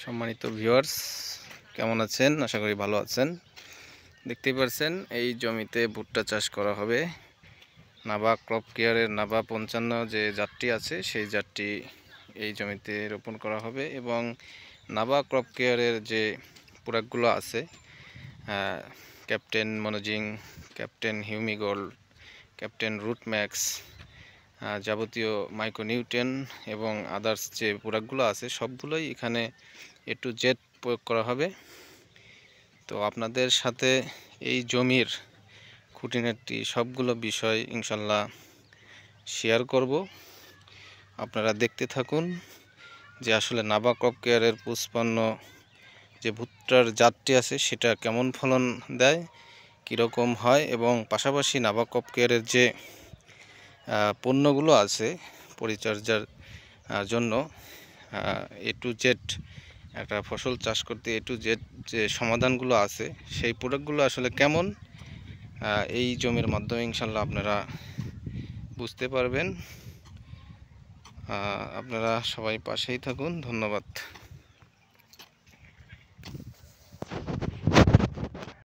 সম্মানিত ভিউয়ার্স, কেমন আছেন? আশা করি ভালো আছেন। দেখতেই পাচ্ছেন এই জমিতে ভুট্টা চাষ করা হবে। নাবা ক্রপ কেয়ারের নাবা 55 যে জাতটি আছে সেই জাতটি এই জমিতে রোপণ করা হবে এবং নাবা ক্রপ কেয়ারের যে প্রোডাক্টগুলো আছে, captain Monozing, captain Humigold, captain Root Max, যাবতীয় মাইক্রোনিউট্রিয়েন্ট এবং আদার্স যে প্রোডাক্টগুলো আছে সবগুলোই এখানে A to Z প্রয়োগ করা হবে। তো আপনাদের সাথে এই জমির খুঁটিনাটি সবগুলো বিষয় ইনশাল্লাহ শেয়ার করব। আপনারা দেখতে থাকুন যে আসলে নাবা ক্রপ কেয়ারের 55 যে ভুট্টার জাতটি আছে সেটা কেমন ফলন দেয়, কীরকম হয় এবং পাশাপাশি নাবা ক্রপ কেয়ারের যে পণ্যগুলো আছে পরিচর্যার জন্য A to Z একটা ফসল চাষ করতে A to Z যে সমাধানগুলো আছে সেই প্রোডাক্টগুলো আসলে কেমন এই জমির মাধ্যমে ইনশাল্লাহ আপনারা বুঝতে পারবেন। আপনারা সবাই পাশেই থাকুন। ধন্যবাদ।